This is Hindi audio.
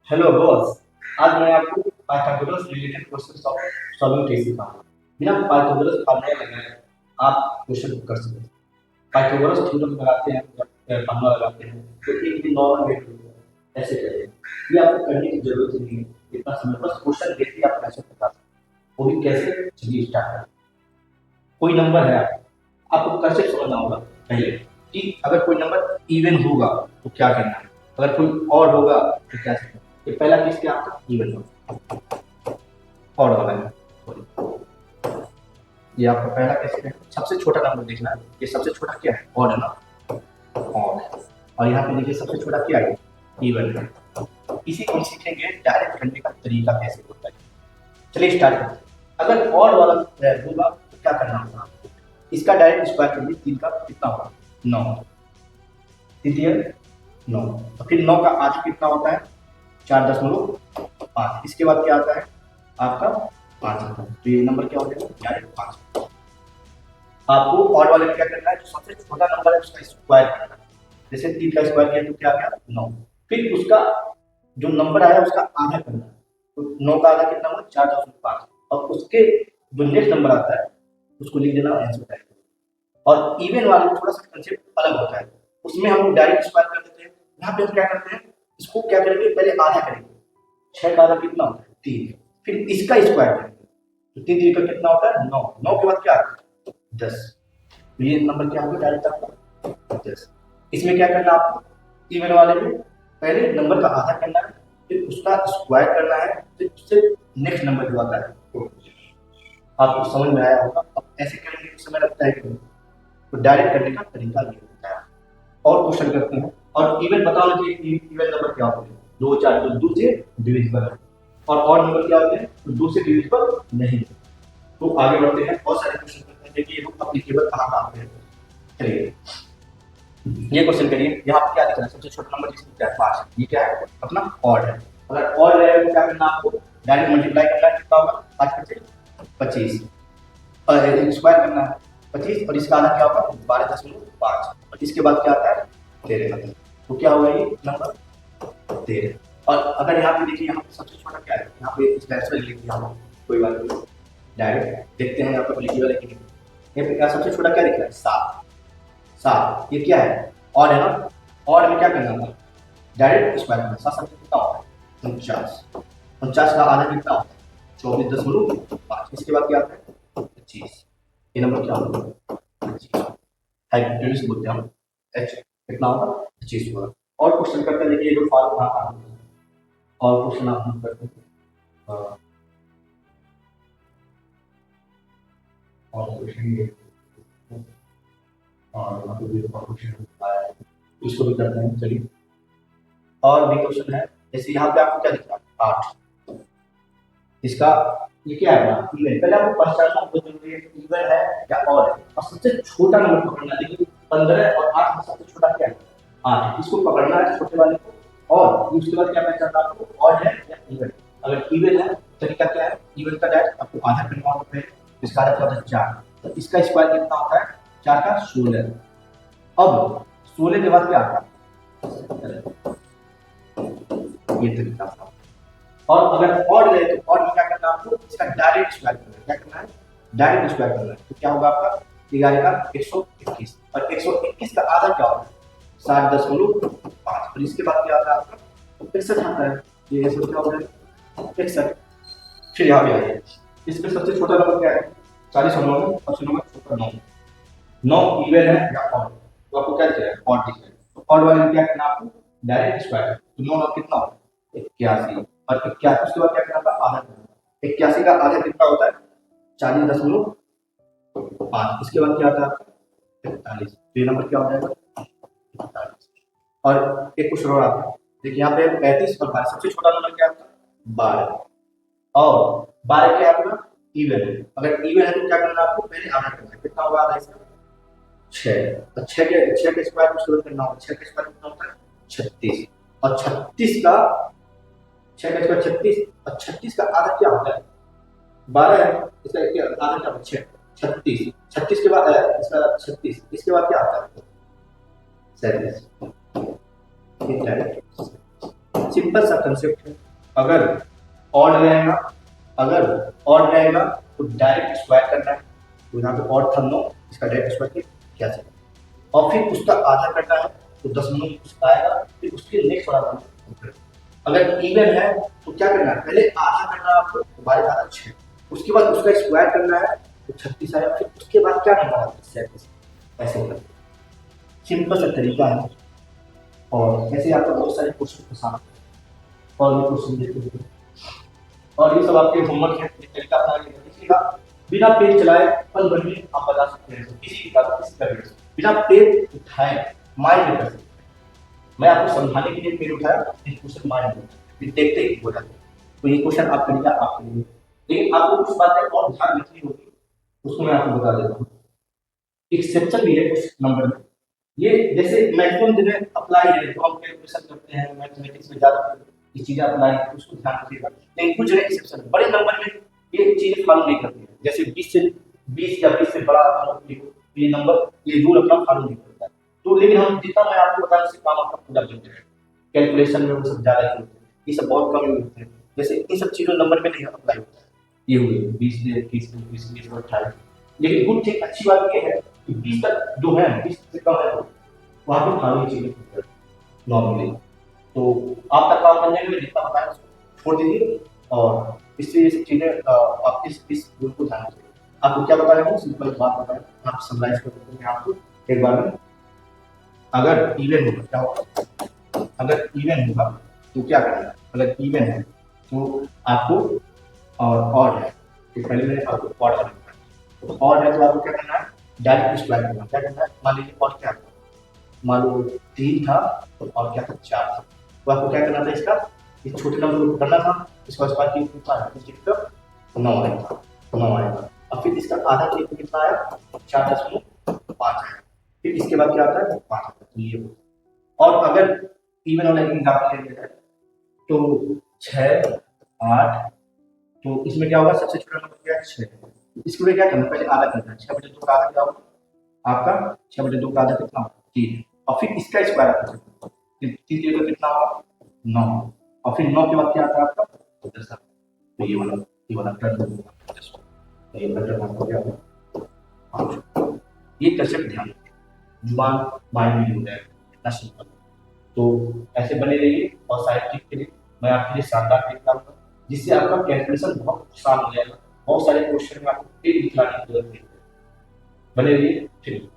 Hello boss. आज मैं आपको Pythagoras related question solving trick सिखाऊंगा। बिना पाइथागोरस फार्मूला लगाए आप क्वेश्चन को कर सकते हैं। पाइथागोरस थ्योरम लगाते हैं जब फार्मूला लगाते हैं तो एक भी नॉर्मल वेट होता है, ऐसे करें। ये आपको करने की जरूरत ही नहीं है, इतना समय बस क्वेश्चन देख के आप कैसे बता सकते हैं। वो भी कैसे, चलिए स्टार्ट करें। कोई नंबर है आपको कैसे समझना होगा पहले कि अगर कोई नंबर इवन होगा तो क्या करना है, अगर कोई और होगा तो क्या करना है। ये पहला केस क्या आपका इवन होगा, और वाला है सॉरी, ये आपका पहला केस है। सबसे छोटा नंबर देखना है, ये सबसे छोटा क्या है, ऑड है ना, ऑड है। और यहाँ पे देखिए सबसे छोटा क्या है, इवन है। इसी को हम सीखेंगे डायरेक्ट करने का तरीका कैसे होता है। चलिए स्टार्ट करते हैं। अगर ऑड वाला होगा तो क्या करना होगा, इसका डायरेक्ट स्क्वायर करिए। 3 का कितना होगा, 9, तृतीय 9। तो फिर 9 का आधा कितना होता है, 4.5। इसके बाद क्या आता है आपका 5 आता है। तो ये नंबर क्या हो जाएगा, डायरेक्ट 5। आपको ऑड वाले में क्या करना है, जो सबसे छोटा नंबर है उसका स्क्वायर करना है। जैसे 3 का स्क्वायर किया तो क्या आ गया 9। फिर उसका जो नंबर आया उसका आधा करना है। तो 9 का आधा कितना हुआ 4.5। और उसके जो नेक्स्ट नंबर आता है उसको लिख देना आंसर। और इवन वाले में थोड़ा सा कंसेप्ट अलग होता है, उसमें हम लोग डायरेक्ट स्क्वायर कर देते हैं। यहाँ पे हम क्या करते हैं, इसको क्या करेंगे, पहले आधा करेंगे। 6 का आधा कितना होता है 3। फिर इसका स्क्वायर करेंगे तो 3 3 का कितना होता है 9। 9 के बाद क्या आता है 10। तो ये नंबर क्या होगा डायरेक्ट आपका 10। इसमें क्या करना है आपको, इवन वाले में पहले नंबर का आधा करना है, फिर उसका स्क्वायर करना है, फिर उससे नेक्स्ट नंबर जो आता है वो। आपको समझ में आया होगा। अब ऐसे करेंगे तो समय लगता है कि नहीं? तो डायरेक्ट करने का तरीका ये होता है। और क्वेश्चन करते हैं। और इवन बता लीजिए कि इवन नंबर क्या होते हैं, 2 4 जो 2 से डिविजिबल है। और नंबर क्या होते हैं, तो 2 से डिविजिबल नहीं है। तो आगे बढ़ते हैं, बहुत सारे क्वेश्चन करते हैं। देखिए ये लोग अप्लीकेबल कहाँ कहाँ पे है। चलिए ये क्वेश्चन करिए। यहाँ पे क्या दिख रहा है, सबसे छोटा नंबर जिसमें क्या है 5। ये क्या है अपना ऑड है। अगर ऑड रहेगा तो क्या करना है आपको, डायरेक्ट मल्टीप्लाई करना है। कितना होगा 5 5 25, स्क्वायर करना है 25। और इसका आधा क्या होगा 12.5। और इसके बाद क्या आता है 13 आता है। तो क्या होगा ये नंबर 13। और अगर यहाँ पे देखिए, यहाँ पे सबसे छोटा क्या है, यहाँ पे इसका आंसर लिख दिया हम, कोई बात नहीं। डायरेक्ट देखते हैं यहाँ पे एलिजिबल है कि नहीं। यहाँ पे क्या सबसे छोटा क्या दिख रहा है 7। 7 ये क्या है, और है ना। और में क्या करना था, डायरेक्ट स्क्वायर करना। 7 7 कितना होता है 49। 49 का आधा कितना होता है 24.5। इसके बाद क्या आता है 25। ये नंबर क्या होगा 25। हाइपोटेन्यूज बोलते हैं हम। एच कितना होगा 25 होगा। और क्वेश्चन करते हैं, देखिए जो फॉर्म कहाँ कहाँ होते हैं। और क्वेश्चन आप हम करते हैं। और क्वेश्चन ये, और यहाँ पे भी क्वेश्चन आया है, इसको भी करते हैं। चलिए और भी क्वेश्चन है। जैसे यहाँ पे आपको क्या दिख रहा है 8। इसका ये क्या है ना इवन, पहले आपको पहचानना बहुत जरूरी है कि इवन है या और है। और सबसे छोटा नंबर पकड़ना है। देखिए 15 और 8 में सबसे छोटा क्या है 8। इसको पकड़ना है छोटे वाले को। और उसके बाद क्या पहचानना आपको, और है या इवन। अगर इवन है तरीका क्या है, इवन का डायरेक्ट आपको आधा करना होता है। इसका आधा क्या होता है 4। तो इसका स्क्वायर कितना होता है 4 का 16। अब 16 के बाद क्या आता है, ये तरीका था। और अगर ऑड रहे तो ऑड में क्या करना है आपको, इसका डायरेक्ट स्क्वायर करना है। क्या करना है डायरेक्ट स्क्वायर करना है। तो क्या होगा आपका 11 का 121। और 121 का आधा क्या होगा 7.5। और इसके बाद क्या आता है आपका 61 आता है। ये सब क्या हो जाएगा 61। फिर यहाँ पे आइए, इसमें सबसे छोटा नंबर क्या है 40 और 9 में सबसे नंबर छोटा 9। 9 इवन है या ऑड, तो आपको क्या दिख रहा है ऑड दिख रहा है। तो ऑड वाले में क्या करना है आपको डायरेक्ट स्क्वायर। तो 9 कितना होता है 81। और 81 उसके बाद क्या करना था आधा करना। 81 का आधा कितना होता है 40.5। इसके बाद क्या आता है 41। तो ये नंबर क्या हो जाएगा 41। और एक क्वेश्चन और आता है। देखिए यहाँ पे 35 और 12, सबसे छोटा नंबर क्या आता है 12। और 12 क्या आपका इवन है। अगर इवन है तो क्या करना है आपको पहले आधा करना है। कितना होगा आधा इसका 6। तो 6 के स्क्वायर को सोल्व करना होगा। 6 के स्क्वायर कितना होता है 36। और 36 का 6 का स्क्वायर 36। और 36 का आधा क्या होता है 12 है। इसका आधा क्या होता है 36। 36 के बाद इसका 36। इसके बाद क्या आता है 37। सिंपल सा कंसेप्ट है। अगर ऑड रहेगा, अगर ऑड रहेगा तो डायरेक्ट स्क्वायर करना है, तो यहाँ पे ऑड था 9, इसका डायरेक्ट स्क्वायर किया जाएगा। और फिर उसका आधा करना है तो 10 उसका आएगा, फिर उसके नेक्स्ट वाला नंबर। अगर इवन है तो क्या करना है, पहले आधा करना है आपको, तो 12 आधा 6, उसके बाद उसका स्क्वायर करना है तो 36 आएगा, फिर उसके बाद क्या नंबर आता है 37, ऐसे होगा। सिंपल सा तरीका है, और ऐसे आपका बहुत सारे क्वेश्चन के साथ और भी क्वेश्चन देखते हैं। और ये सब आपके होमवर्क है, ये तरीका अपना के देखिएगा। बिना पेन चलाए पल भर में आप बता सकते हैं किसी की बात, किसी का भी, बिना पेन उठाए माइंड में कर सकते हैं। मैं आपको समझाने के लिए पेन उठाया, ये क्वेश्चन माइंड में फिर देखते ही हो जाते हैं। तो ये क्वेश्चन आप करिएगा आपके लिए, लेकिन आपको कुछ बातें और ध्यान रखनी होगी, उसको मैं आपको बता देता हूँ। एक्सेप्शन भी है कुछ नंबर में, ये जैसे मैक्सिमम जगह अप्लाई है, तो हम कैलकुलेशन करते हैं मैथमेटिक्स में ज़्यादा ये चीज़ें अप्लाई है, उसको ध्यान रखिएगा। लेकिन कुछ जगह एक्सेप्शन है, बड़े नंबर में ये चीज़ें फॉलो नहीं करती है, जैसे 20 या 20 से बड़ा ये नंबर, ये रूल अपना फॉलो नहीं करता है। तो लेकिन हम जितना मैं आपको बताने से काम आपका पूरा जल्दी है, कैलकुलेशन में वो सब ज़्यादा ही होते हैं, ये सब बहुत कम होते हैं। जैसे इन सब चीज़ों नंबर में नहीं अप्लाई होता है, ये हुए 20 से 30 से 20 20 और 28। लेकिन गुड थिंग अच्छी बात ये है कि 20 तक जो है 20 से कम है वहाँ पे खाली चीजें नॉर्मली। तो आपका काम करने में जितना बताया उसको छोड़ दीजिए, और इससे ये सब चीजें आप इस गुण को ध्यान रखिए। आपको क्या बताया हूँ, सिंपल बात बताया, आप समराइज कर देते हैं आपको एक बार में। अगर इवन होगा क्या होगा, अगर इवन होगा तो क्या करना है, अगर इवन है तो आपको, और है तो पहले मैंने आपको और करना है, तो और है तो आपको क्या करना है, डायरेक्ट स्क्वायर करना, क्या करना है, मान लीजिए और क्या है, मान लो 3 था तो और क्या था 4 था, तो आपको क्या करना था, इसका इस छोटे नंबर को करना था, इसका स्क्वायर कितना है, कितना 9 आएगा, 9 आएगा। और फिर इसका आधा कितना आया 4.5 आया, फिर इसके बाद क्या आता है 5 आता है, तो ये। और अगर इवन वाला एग्जाम्पल ले लिया जाए तो 6 8, तो इसमें क्या होगा, सबसे छोटा नंबर क्या है 6, इसके लिए क्या करना, पहले आधा करना है, 6/2 का आधा क्या होगा आपका, 6/2 का आधा कितना होगा 3, और फिर इसका स्क्वायर आता है 3 का कितना होगा 9, और फिर 9 के बाद क्या आता है आपका 10, तो ये वाला कर दो, ये बटन आपको क्या होगा, ये कंसेप्ट ध्यान रखिए, जुबान माइंड में हो जाएगा, इतना सिंपल। तो ऐसे बने रहिए, और साइड ट्रिक के लिए मैं आपके लिए शानदार ट्रिक लाऊंगा, जिससे आपका कैलकुलेशन बहुत आसान हो जाएगा, बहुत सारे क्वेश्चन में आपको एक दिखलाने की जरूरत नहीं है। बने रहिए, ठीक।